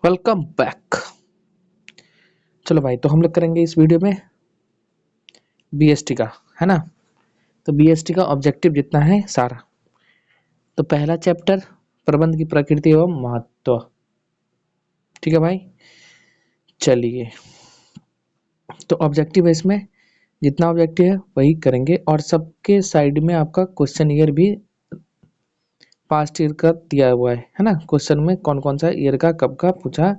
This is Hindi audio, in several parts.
Welcome back. चलो भाई, तो हम लोग करेंगे इस वीडियो में बीएसटी का, है ना। तो बीएसटी का ऑब्जेक्टिव जितना है सारा, तो पहला चैप्टर प्रबंध की प्रकृति एवं महत्व। ठीक है भाई, चलिए। तो ऑब्जेक्टिव है इसमें, जितना ऑब्जेक्टिव है वही करेंगे, और सबके साइड में आपका क्वेश्चन ईयर भी पास्ट ईयर का दिया हुआ है ना। क्वेश्चन में कौन कौन सा ईयर का कब का पूछा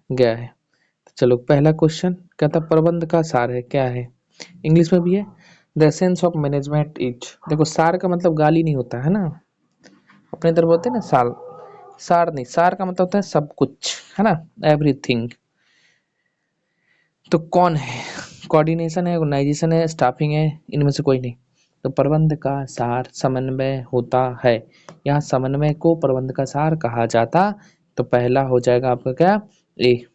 गया है। तो चलो, पहला क्वेश्चन कहता प्रबंध का सार है, क्या है, इंग्लिश में भी है। The essence of management is, देखो सार का मतलब गाली नहीं होता है ना, अपने तरफ बोलते हैं ना साल, सार नहीं, सार का मतलब होता है सब कुछ, है ना, एवरीथिंग। तो कौन है, कोऑर्डिनेशन है, ऑर्गेनाइजेशन है, स्टाफिंग है, इनमें से कोई नहीं। तो प्रबंध का सार समन्वय होता है, यहाँ समन्वय को प्रबंध का सार कहा जाता। तो पहला हो जाएगा आपका क्या, ए।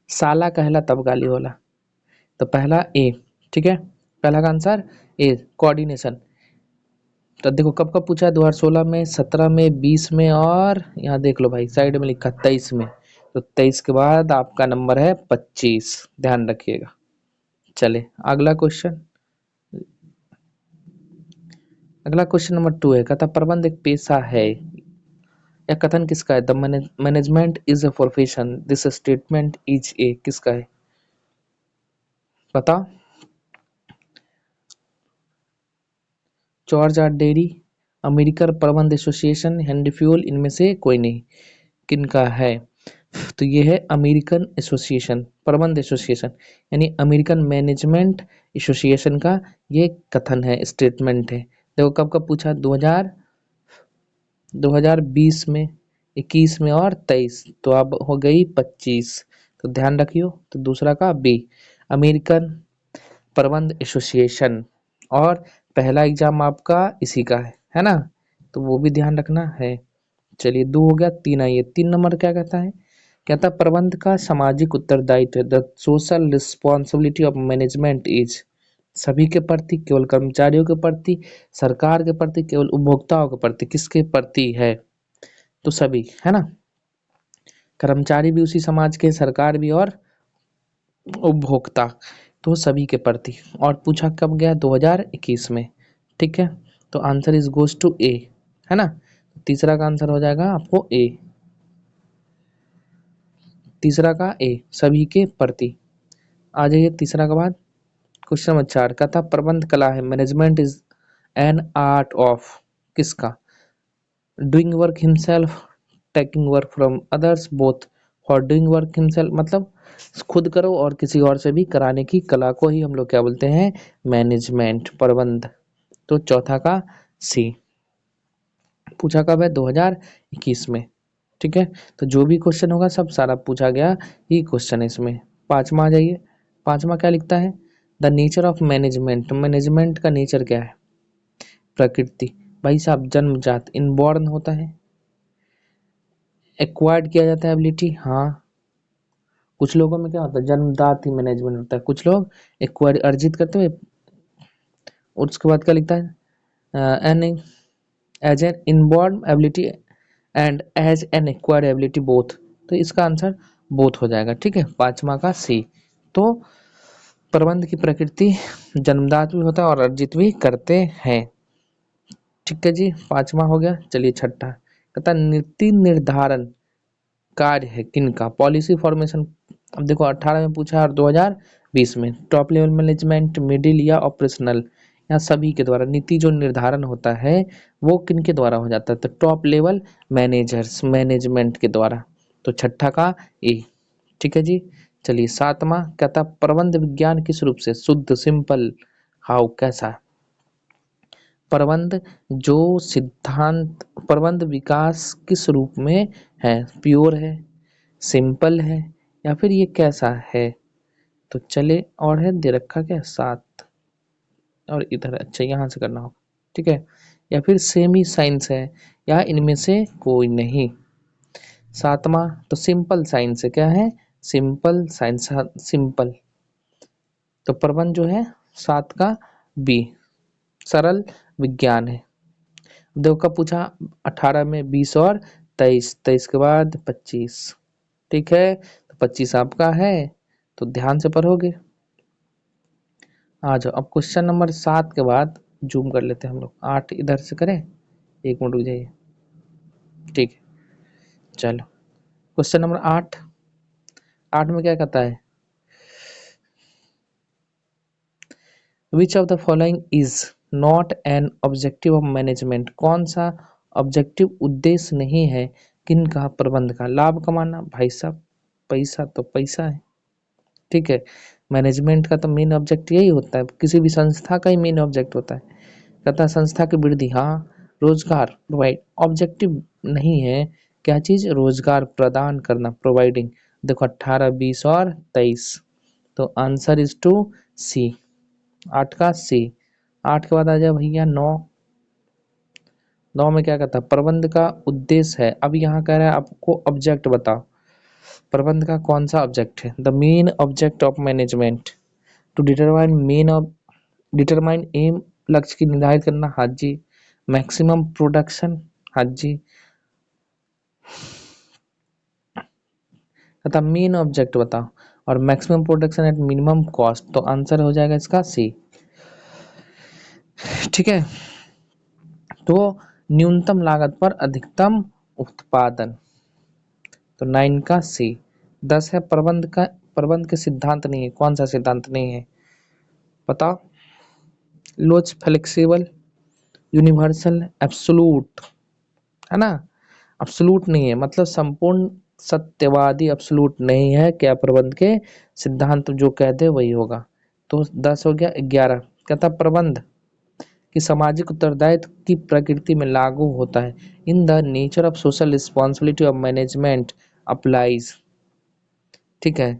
साला कहला तब गाली होला, तो पहला ए। ठीक है, पहला का आंसर ए, कोऑर्डिनेशन। तो देखो कब कब पूछा है, 2016 में, 17 में, 20 में, और यहाँ देख लो भाई साइड में लिखा 23 में। तो 23 के बाद आपका नंबर है 25, ध्यान रखिएगा। चले अगला क्वेश्चन, अगला क्वेश्चन नंबर 2 है, कहता प्रबंध एक पेशा है, यह कथन किसका है। The management is a profession, this statement is a, किसका है बताओ। जॉर्ज आर डेरी, अमेरिकन प्रबंध एसोसिएशन, हेनरी फ्यूल, इनमें से कोई नहीं, किनका है। तो ये है अमेरिकन एसोसिएशन, प्रबंध एसोसिएशन, यानी अमेरिकन मैनेजमेंट एसोसिएशन का ये कथन है, स्टेटमेंट है। देखो कब कब पूछा, 2020 में, 21 में और 23, तो अब हो गई 25। तो ध्यान रखियो, तो दूसरा का बी, अमेरिकन प्रबंध एसोसिएशन। और पहला एग्जाम आपका इसी का है ना, तो वो भी ध्यान रखना है। चलिए 2 हो गया, 3 आइए, 3 नंबर क्या कहता है, कहता प्रबंध का सामाजिक उत्तरदायित्व, the social responsibility of management is, सभी के प्रति, केवल कर्मचारियों के प्रति, सरकार के प्रति, केवल उपभोक्ताओं के प्रति, किसके प्रति है, तो सभी, है ना। कर्मचारी भी उसी समाज के, सरकार भी और उपभोक्ता, तो सभी के प्रति। और पूछा कब गया, 2021 में। ठीक है, तो आंसर इज गोज टू ए, है ना। तीसरा का आंसर हो जाएगा आपको ए, तीसरा का ए, सभी के प्रति। आ जाइए तीसरा के बाद, क्वेश्चन नंबर 4 का था प्रबंध कला है, management is an art of, किसका, doing work himself, taking work from others, both. For doing work himself मतलब खुद करो और किसी और से भी कराने की कला को ही हम लोग क्या बोलते हैं, मैनेजमेंट, प्रबंध। तो चौथा का सी, पूछा कब है, 2021 में। ठीक है, तो जो भी क्वेश्चन होगा सब सारा पूछा गया ही क्वेश्चन है इसमें। पांचवा आ जाइए, पांचवा क्या लिखता है, the nature of management, management का नेचर क्या है, प्रकृति। भाई साहब जन्मजात, इनबॉर्न होता है, एक्वायर्ड किया जाता है एबिलिटी, हाँ। कुछ लोगों में क्या होता है, जन्मजात ही मैनेजमेंट होता है, कुछ लोग एक्वायर्ड अर्जित करते हुए। और उसके बाद क्या लिखता है, an as an inborn ability and as an acquired ability both. तो इसका आंसर बोथ हो जाएगा। ठीक है, पांचवा का सी। तो प्रबंध की प्रकृति जन्मजात भी होता है और अर्जित भी करते हैं। ठीक है जी, पांचवा हो गया। चलिए छठा, कहता नीति निर्धारण कार्य है किनका, पॉलिसी फॉर्मेशन। अब देखो 18 में पूछा और 2020 में, टॉप लेवल मैनेजमेंट, मिडिल या ऑपरेशनल, यहाँ सभी के द्वारा नीति जो निर्धारण होता है वो किनके द्वारा हो जाता है, तो टॉप लेवल मैनेजर्स, मैनेजमेंट के द्वारा। तो छठा का ए। ठीक है जी, चलिए सातवां कहता प्रबंध विज्ञान किस रूप से, शुद्ध, सिंपल, हाउ, कैसा। प्रबंध जो सिद्धांत, प्रबंध विकास किस रूप में है, प्योर है, सिंपल है, या फिर ये कैसा है। तो चले, और है दे रखा क्या, 7, और इधर, अच्छा यहाँ से करना होगा। ठीक है, या फिर सेमी साइंस है, या इनमें से कोई नहीं। सातवां तो सिंपल साइंस है, क्या है, सिंपल साइंस, सिंपल। तो प्रबंध जो है 7 का बी, सरल विज्ञान है। देखो कब पूछा, 18 में, 20 और 23, 23 के बाद 25। ठीक है, तो 25 आपका है, तो ध्यान से पढ़ोगे। आ जाओ अब क्वेश्चन नंबर 7 के बाद जूम कर लेते हैं हम लोग। 8 इधर से करें, 1 मिनट रुक जाइए। ठीक है, चलो क्वेश्चन नंबर 8। 8 में क्या कहता है, which of the following is not an objective of management. कौन सा ऑब्जेक्टिव उद्देश्य नहीं है किन का, प्रबंध का। लाभ कमाना, भाई साहब पैसा तो पैसा है, ठीक है। मैनेजमेंट का तो मेन ऑब्जेक्ट यही होता है, किसी भी संस्था का ही मेन ऑब्जेक्ट होता है। कहता है संस्था की वृद्धि, हाँ। रोजगार प्रोवाइड, ऑब्जेक्टिव नहीं है, क्या चीज, रोजगार प्रदान करना, प्रोवाइडिंग। देखो 18, 20 और 23, तो आंसर इज टू सी, 8 का सी। 8 के बाद आ जाए भैया 9। 9 में क्या कहता है, प्रबंध का उद्देश्य है। अब यहाँ कह रहा है आपको ऑब्जेक्ट बताओ, प्रबंध का कौन सा ऑब्जेक्ट है। The main object of management to determine main of, determine aim, लक्ष्य की निर्धारित करना, हाँ जी। मैक्सिमम प्रोडक्शन, हाँ जी। तथा मेन ऑब्जेक्ट बताओ, और maximum production at minimum cost, तो आंसर हो जाएगा इसका सी, ठीक है। तो न्यूनतम लागत पर अधिकतम उत्पादन, तो 9 का सी। 10 है प्रबंध का, प्रबंध के सिद्धांत नहीं है, कौन सा सिद्धांत नहीं है बताओ। लोच, फ्लेक्सिबल, यूनिवर्सल, एब्सोलूट, है ना। एब्सोलूट नहीं है, मतलब संपूर्ण सत्यवादी एब्सोलूट नहीं है, क्या प्रबंध के सिद्धांत जो कह दे वही होगा। तो 10 हो गया। 11 कहता प्रबंध कि सामाजिक उत्तरदायित्व की प्रकृति में लागू होता है। In the nature of social responsibility of management applies, ठीक है।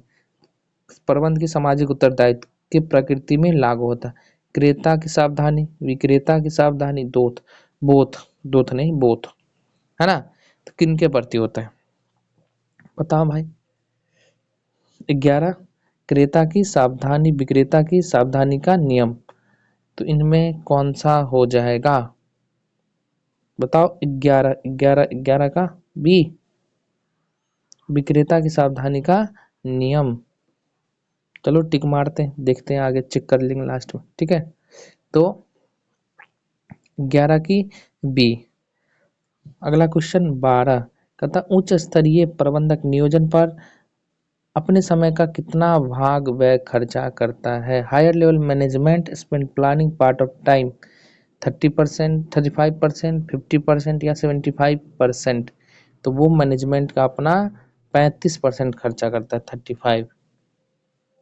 प्रबंध की सामाजिक उत्तरदायित्व की प्रकृति में लागू होता है। क्रेता की सावधानी, विक्रेता की सावधानी, दोथ, बोथ, दोथ नहीं बोथ, है ना। तो किनके प्रति होता है बताओ भाई। 11 क्रेता की सावधानी, विक्रेता की सावधानी का नियम, तो इनमें कौन सा हो जाएगा बताओ। 11 11 11 का बी, विक्रेता की सावधानी का नियम। चलो टिक मारते हैं, देखते हैं आगे चेक कर लेंगे लास्ट में, ठीक है। तो 11 की बी। अगला क्वेश्चन 12 कहता उच्च स्तरीय प्रबंधक नियोजन पर अपने समय का कितना भाग व्यय खर्चा करता है। Higher level management spend planning part of time 30%, 35%, 50% या 75%। तो वो मैनेजमेंट का अपना 35% खर्चा करता है, 35,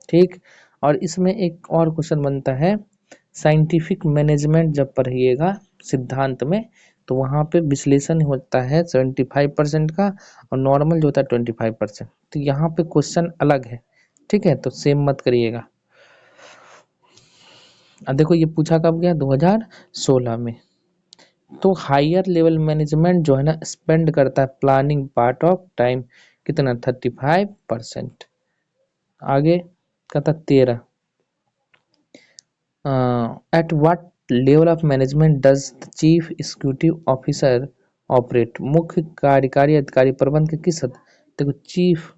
ठीक। और इसमें एक और क्वेश्चन बनता है, साइंटिफिक मैनेजमेंट जब पढ़िएगा सिद्धांत में, तो वहाँ पे विश्लेषण होता है 75% का, और नॉर्मल जो होता है 25%। तो यहाँ पे क्वेश्चन अलग है, ठीक है, तो सेम मत करिएगा। अब देखो ये पूछा कब गया, 2016 में। तो हायर लेवल मैनेजमेंट जो है ना स्पेंड करता है प्लानिंग पार्ट ऑफ टाइम कितना, 35%। आगे कहता 13 at what level of management does the chief executive officer operate. मुख्य कार्यकारी अधिकारी प्रबंध के किस हद, देखो चीफ,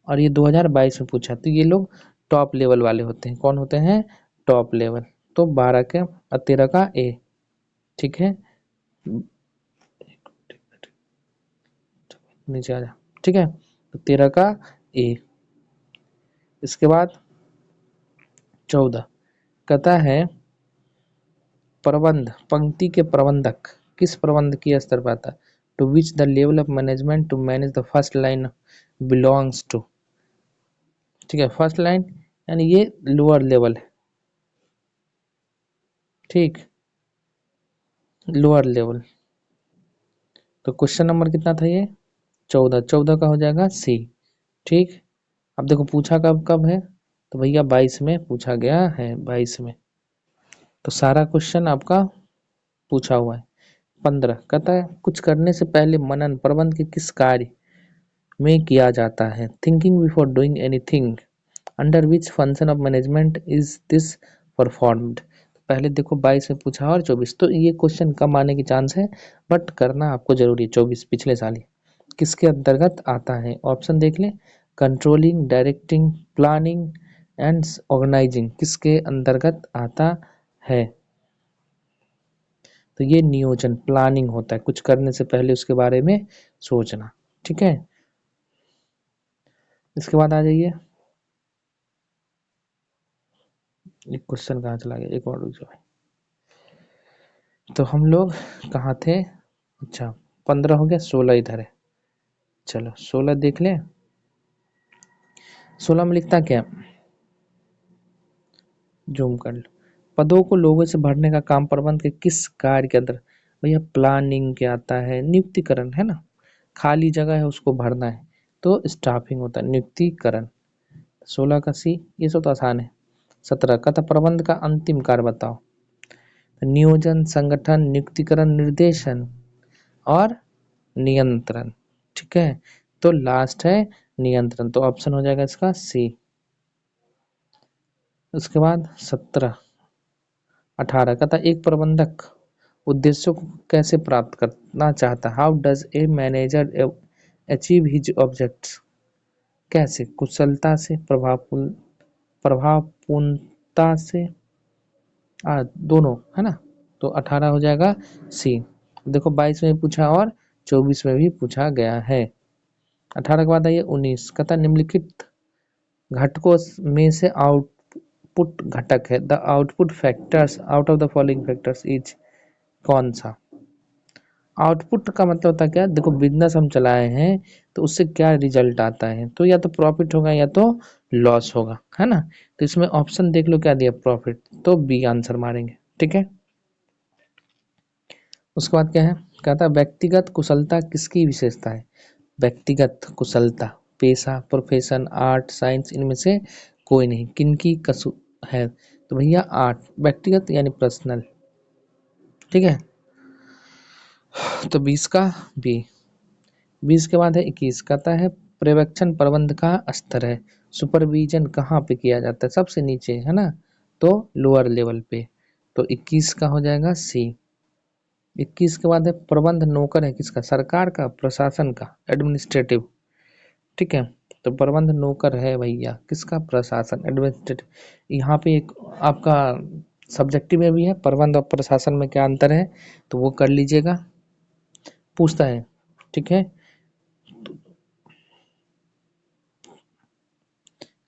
और ये 2022 में पूछा, तो ये लोग टॉप लेवल वाले होते हैं। कौन होते हैं, टॉप लेवल। तो 12 के और 13 का ए, ठीक है। नीचे आ जा, ठीक है। तो 13 का ए। इसके बाद 14 कहता है प्रबंध, पंक्ति के प्रबंधक किस प्रबंध की स्तर पर आता है। To which the level of management to manage the first line belongs to, ठीक है। फर्स्ट लाइन यानी ये लोअर लेवल है, ठीक, लोअर लेवल। तो क्वेश्चन नंबर कितना था ये, 14, 14 का हो जाएगा सी, ठीक। अब देखो पूछा कब कब है, तो भैया 22 में पूछा गया है, 22 में। तो सारा क्वेश्चन आपका पूछा हुआ है। 15 कहता है कुछ करने से पहले मनन प्रबंध के किस कार्य में किया जाता है। Thinking before doing anything, under which function of management is this performed. पहले देखो 22 में पूछा और 24, तो ये क्वेश्चन कम आने की चांस है, बट करना आपको जरूरी है, 24 पिछले साल ही। किसके अंतर्गत आता है? ऑप्शन देख लें, controlling, directing, planning and organizing किसके अंतर्गत आता है? तो ये नियोजन, प्लानिंग होता है, कुछ करने से पहले उसके बारे में सोचना। ठीक है, इसके बाद आ जाइए, एक क्वेश्चन कहाँ चला गया, एक और रुक जाओ। तो हम लोग कहाँ थे? अच्छा, 15 हो गया, 16 इधर है। चलो 16 देख लें। 16 में लिखता क्या? जूम कर लो। पदों को लोगों से भरने का काम प्रबंध के किस कार्य के अंदर? भैया प्लानिंग के आता है, नियुक्तिकरण है ना, खाली जगह है उसको भरना है, तो स्टाफिंग होता है, नियुक्तिकरण। 16 का सी, ये सब तो आसान है। 17 का था प्रबंध का अंतिम कार्य बताओ। नियोजन, संगठन, नियुक्तिकरण, निर्देशन और नियंत्रण। ठीक है, तो लास्ट है नियंत्रण, तो ऑप्शन हो जाएगा इसका सी। उसके बाद 17, 18 का था एक प्रबंधक उद्देश्यों को कैसे प्राप्त करना चाहता, how does a manager achieve his objects? कैसे? कुशलता से, प्रभावपूर्णता से, दोनों है ना, तो 18 हो जाएगा सी। देखो 22 में भी पूछा और 24 में भी पूछा गया है। 18 के बाद आइए 19, कहता निम्नलिखित घटकों में से आउटपुट घटक है, the output factors out of the following factors is, कौन सा? आउटपुट का मतलब होता है क्या? देखो बिजनेस हम चलाए हैं तो उससे क्या रिजल्ट आता है, तो या तो प्रॉफिट होगा या तो लॉस होगा, है ना। तो इसमें ऑप्शन देख लो क्या दिया, प्रॉफिट, तो बी आंसर मारेंगे। ठीक है, उसके बाद क्या है, कहता है व्यक्तिगत कुशलता किसकी विशेषता है? व्यक्तिगत कुशलता, पेशा, प्रोफेशन, आर्ट, साइंस, इनमें से कोई नहीं, किनकी कसु है? तो भैया आर्ट, व्यक्तिगत यानी पर्सनल। ठीक है, तो 20 का बी। 20 के बाद है 21, कहता है पर्यवेक्षण प्रबंध का स्तर है, सुपरविजन कहाँ पे किया जाता है? सबसे नीचे है ना, तो लोअर लेवल पे, तो 21 का हो जाएगा सी। 21 के बाद है प्रबंध नौकर है किसका? सरकार का, प्रशासन का, एडमिनिस्ट्रेटिव। ठीक है, तो प्रबंध नौकर है भैया किसका? प्रशासन, एडमिनिस्ट्रेटिव। यहाँ पे एक आपका सब्जेक्टिव में भी है, प्रबंध और प्रशासन में क्या अंतर है, तो वो कर लीजिएगा, पूछता है। ठीक है,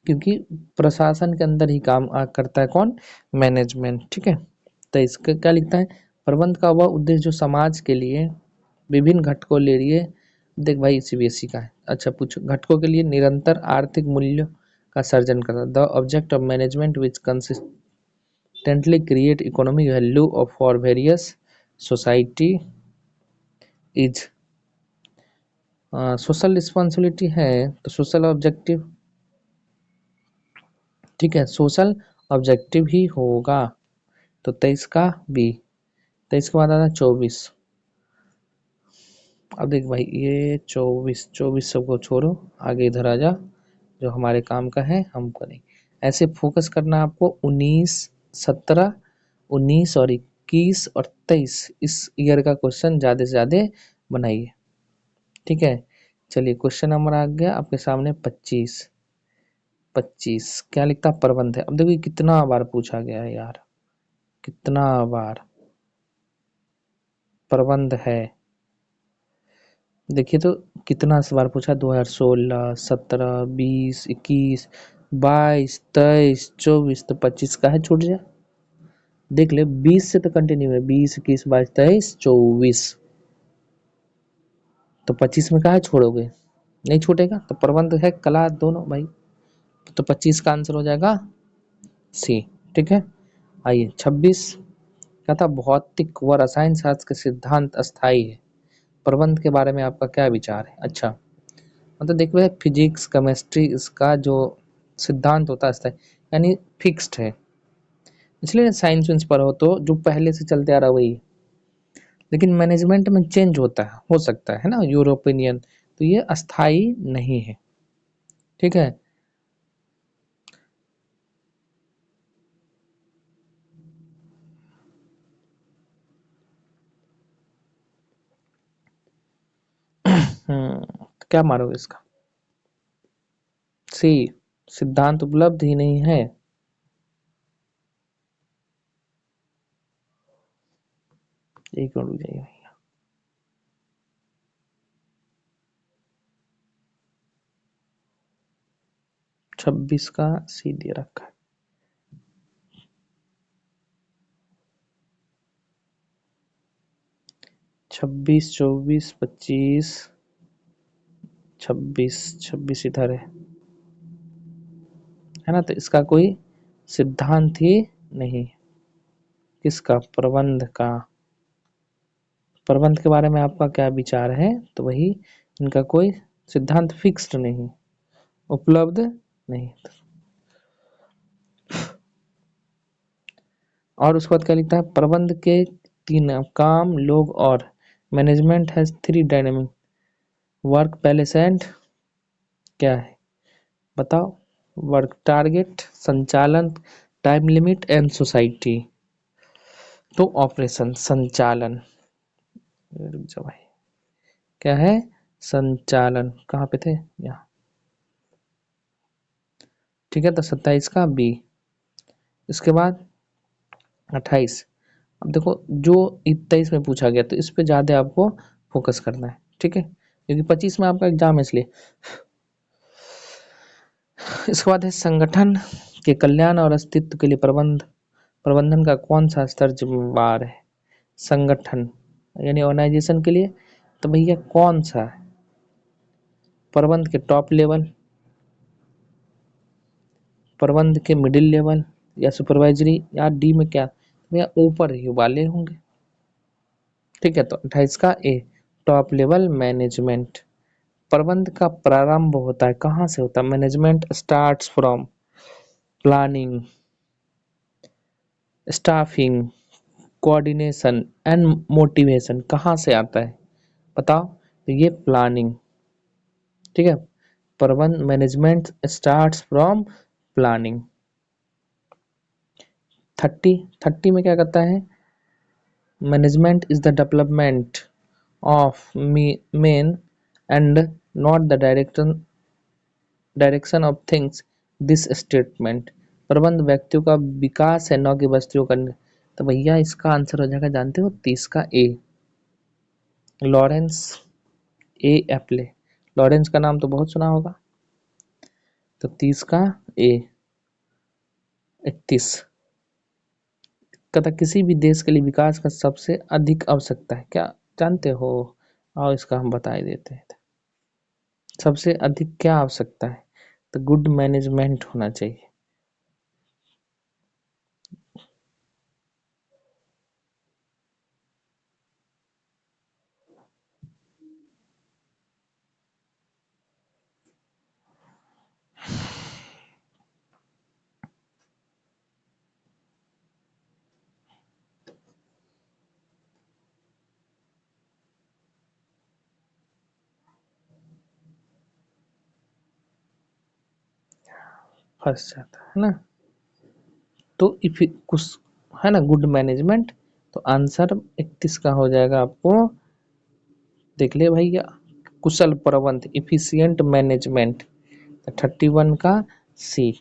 क्योंकि प्रशासन के अंदर ही काम करता है कौन? मैनेजमेंट। ठीक है, तो इसका क्या लिखता है, प्रबंध का वह उद्देश्य जो समाज के लिए विभिन्न घटकों ले लिए, देख भाई सीबीएसई का है। अच्छा पूछो, घटकों के लिए निरंतर आर्थिक मूल्य का सर्जन करता, the object of management which consistently create economic value of for various society is, social responsibility है, तो सोशल ऑब्जेक्टिव। ठीक है, सोशल ऑब्जेक्टिव ही होगा, तो 23 का बी। 23 के बाद आता है 24। अब देख भाई ये 24 सबको छोड़ो, आगे इधर आ जा, जो हमारे काम का है हम करें। ऐसे फोकस करना आपको 19, 17, 19 और 21 और 23 इस ईयर का क्वेश्चन ज़्यादा से ज़्यादा बनाइए। ठीक है, चलिए क्वेश्चन नंबर आ गया आपके सामने 25। 25 क्या लिखता, प्रबंध है। अब देखिए कितना बार पूछा गया है यार, कितना बार प्रबंध है। देखिए तो कितना बार पूछा, 2016, 17, 20, 21, 22, 23, 24, तो 25 का है छूट जाए। देख ले 20 से तो कंटिन्यू है, 20, 21, 22, 23, 24, तो 25 में का है छोड़ोगे, नहीं छूटेगा, तो प्रबंध है कला दोनों भाई, तो 25 का आंसर हो जाएगा सी। ठीक है, आइए 26, कहता भौतिक व रसायन शास्त्र के सिद्धांत अस्थायी है, प्रबंध के बारे में आपका क्या विचार है? अच्छा मतलब देखो फिजिक्स, केमिस्ट्री, इसका जो सिद्धांत होता है यानी फिक्स्ड है, इसलिए साइंस विंस पर हो तो जो पहले से चलते आ रहा वही, लेकिन मैनेजमेंट में चेंज होता है, हो सकता है ना योर ओपिनियन, तो ये अस्थाई नहीं है। ठीक है, तो क्या मारोगे इसका? सी, सिद्धांत उपलब्ध ही नहीं है। एक मिनट रुक जाइए भैया। 26 का सी दे रखा है। 26, 24, 25, 26 इधर है ना। तो इसका कोई सिद्धांत ही नहीं। किसका? प्रबंध का। प्रबंध के बारे में आपका क्या विचार है? तो वही, इनका कोई सिद्धांत फिक्स्ड नहीं, उपलब्ध नहीं। और उसके बाद क्या लिखता है? प्रबंध के 3 काम, लोग और management has 3 dynamic work balance and क्या है बताओ? वर्क टारगेट, संचालन, टाइम लिमिट एंड सोसाइटी। तो ऑपरेशन, संचालन, रुक जाओ भाई, क्या है? संचालन। कहाँ पे थे? यहाँ। ठीक है, तो 27 का बी। इसके बाद 28। अब देखो, जो 23 में पूछा गया तो इस पे ज्यादा आपको फोकस करना है, ठीक है, क्योंकि 25 में आपका एग्जाम है इसलिए। इसके बाद है संगठन के कल्याण और अस्तित्व के लिए प्रबंधन का कौन सा स्तर जिम्मेवार है? संगठन यानी ऑर्गेनाइजेशन के लिए, तो भैया कौन सा है? प्रबंध के टॉप लेवल, प्रबंध के मिडिल लेवल, या सुपरवाइजरी, या डी में क्या? भैया ऊपर ही वाले होंगे। ठीक है, तो 28 का ए, टॉप लेवल मैनेजमेंट। प्रबंध का प्रारंभ होता है, कहाँ से होता है? Management starts from planning, staffing, coordination and motivation. कहाँ से आता है बताओ? तो ये प्लानिंग। ठीक है, प्रबंध मैनेजमेंट स्टार्ट्स फ्रॉम प्लानिंग। 30 में क्या करता है? Management is the development of main and not the direction of things. This statement, प्रबंध व्यक्तियों का विकास है, न कि वस्तुओं का। तो भैया इसका आंसर हो जाएगा, जानते हो, 30 का ए, लॉरेंस ए एप्ले। लॉरेंस का नाम तो बहुत सुना होगा। तो 30 का ए। 31 कहता, किसी भी देश के लिए विकास का सबसे अधिक आवश्यकता है, क्या जानते हो? आओ इसका हम बता ही देते हैं। सबसे अधिक क्या आवश्यकता है? तो गुड मैनेजमेंट होना चाहिए। फंस जाता है ना। तो इफ कुछ है ना, गुड मैनेजमेंट, तो आंसर 31 का हो जाएगा आपको। देख ले भैया, कुशल प्रबंध, इफिशियंट मैनेजमेंट। 31 का सी।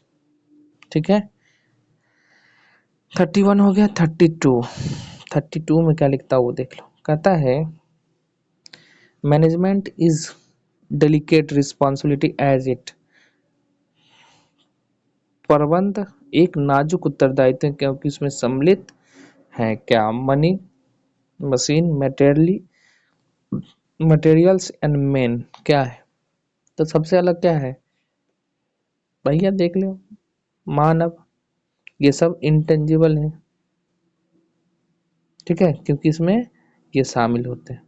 ठीक है, 31 हो गया। 32 में क्या लिखता है वो देख लो। कहता है management is delicate responsibility as it, प्रबंध एक नाजुक उत्तरदायित्व है क्योंकि इसमें सम्मिलित है क्या? Money, machine, materials and man. क्या है? तो सबसे अलग क्या है भैया? देख लो, मानव। ये सब इंटेंजिबल है, ठीक है, क्योंकि इसमें ये शामिल होते हैं।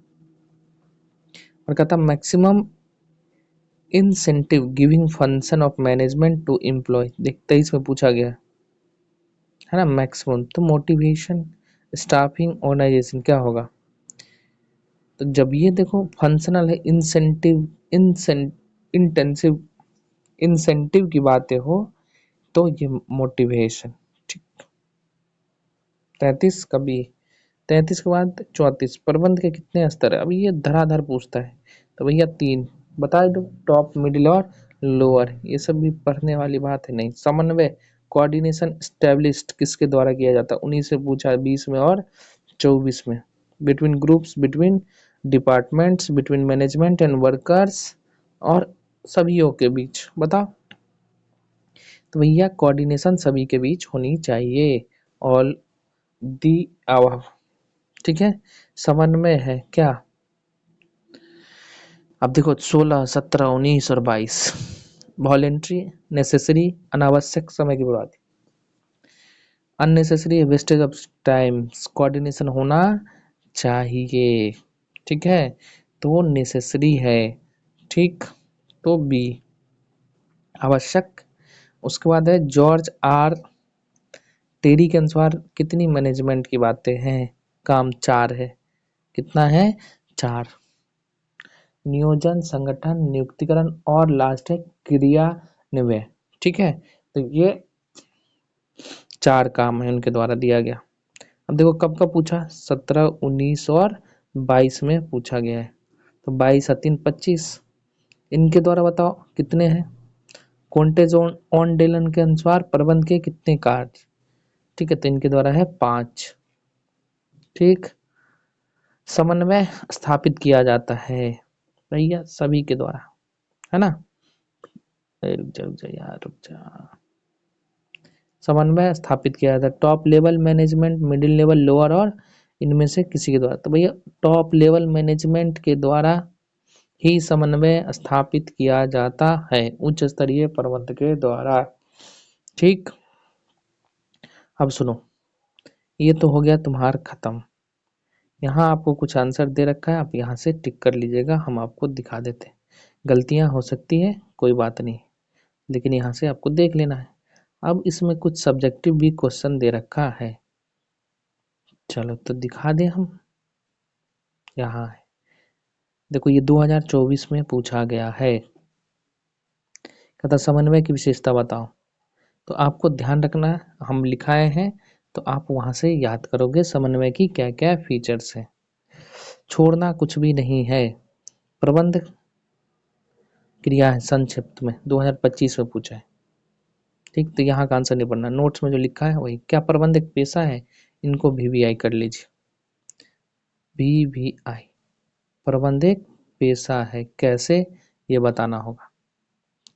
और कहता maximum incentive giving function of management to employ. देखते ही इसमें पूछा गया है ना, मैक्सिमम। तो मोटिवेशन, स्टाफिंग, ऑर्गेनाइजेशन क्या होगा? तो जब ये देखो फंक्शनल है, इंटेंसिव इंसेंटिव की बातें हो, तो ये मोटिवेशन। ठीक, 33 कभी। 33 के बाद 34, प्रबंध के कितने स्तर है? अभी ये धराधर पूछता है, तो भैया 3। बता दो, टॉप, मिडिल और लोअर, ये सब भी पढ़ने वाली बात है नहीं। समन्वय, कोऑर्डिनेशन स्टैब्लिश्ड किसके द्वारा किया जाता है, 19 से पूछा, 20 में और 24 में। Between groups, between departments, between management and workers, और सभीयों के बीच, बताओ। तो भैया कोऑर्डिनेशन सभी के बीच होनी चाहिए, ऑल दी अबव, ठीक है। समन्वय है क्या, अब देखो 16, 17, 19 और 22, वॉलेंट्री, नेसेसरी, अनावश्यक समय की बर्बादी, unnecessary, wastage of time, coordination होना चाहिए, ठीक है, तो नेसेसरी है, ठीक, तो बी, आवश्यक। उसके बाद है जॉर्ज आर टेरी के अनुसार कितनी मैनेजमेंट की बातें हैं, काम 4 है, कितना है, 4, नियोजन, संगठन, नियुक्तिकरण और लास्ट है क्रियान्वयन, ठीक है। तो ये 4 काम है उनके द्वारा दिया गया। अब देखो कब कब पूछा, 17, 19 और 22 में पूछा गया है। तो 22 3 25, इनके द्वारा बताओ कितने हैं। कॉन्टेज ऑन डेलन के अनुसार प्रबंध के कितने कार्य, ठीक है, तो इनके द्वारा है 5, ठीक। समन्वय स्थापित किया जाता है भैया सभी के द्वारा, है ना। रुक जा यार, रुक जा। समन्वय स्थापित किया जाता है top level management, middle level, lower और इनमें से किसी के द्वारा। तो भैया टॉप लेवल मैनेजमेंट के द्वारा ही समन्वय स्थापित किया जाता है, उच्च स्तरीय प्रबंध के द्वारा, ठीक। अब सुनो, ये तो हो गया तुम्हारा खत्म। यहाँ आपको कुछ आंसर दे रखा है, आप यहाँ से टिक कर लीजिएगा, हम आपको दिखा देते हैं। गलतियाँ हो सकती है, कोई बात नहीं, लेकिन यहाँ से आपको देख लेना है। अब इसमें कुछ सब्जेक्टिव भी क्वेश्चन दे रखा है, चलो तो दिखा दें हम। यहाँ है, देखो ये 2024 में पूछा गया है, कहता समन्वय की विशेषता बताओ। तो आपको ध्यान रखना है, हम लिखाए हैं तो आप वहाँ से याद करोगे समन्वय की क्या क्या फीचर्स हैं। छोड़ना कुछ भी नहीं है, प्रबंध क्रिया है संक्षिप्त में, 2025 में पूछा है, ठीक। तो यहाँ का आंसर नहीं पढ़ना, नोट्स में जो लिखा है वही। क्या प्रबंध एक पेशा है, इनको VVI कर लीजिए, VVI, प्रबंध एक पेशा है, कैसे ये बताना होगा,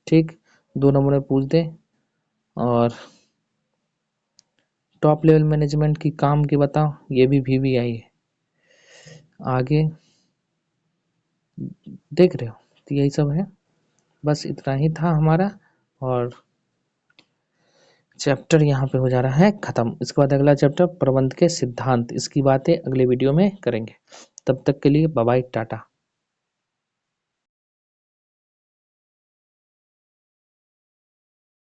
ठीक। 2 नंबर में पूछ दे, और टॉप लेवल मैनेजमेंट की काम की बताओ, ये भी VVI है। आगे देख रहे हो, तो यही सब है, बस इतना ही था हमारा, और चैप्टर यहाँ पे हो जा रहा है खत्म। इसके बाद अगला चैप्टर प्रबंध के सिद्धांत, इसकी बातें अगले वीडियो में करेंगे। तब तक के लिए बाय बाय, टाटा।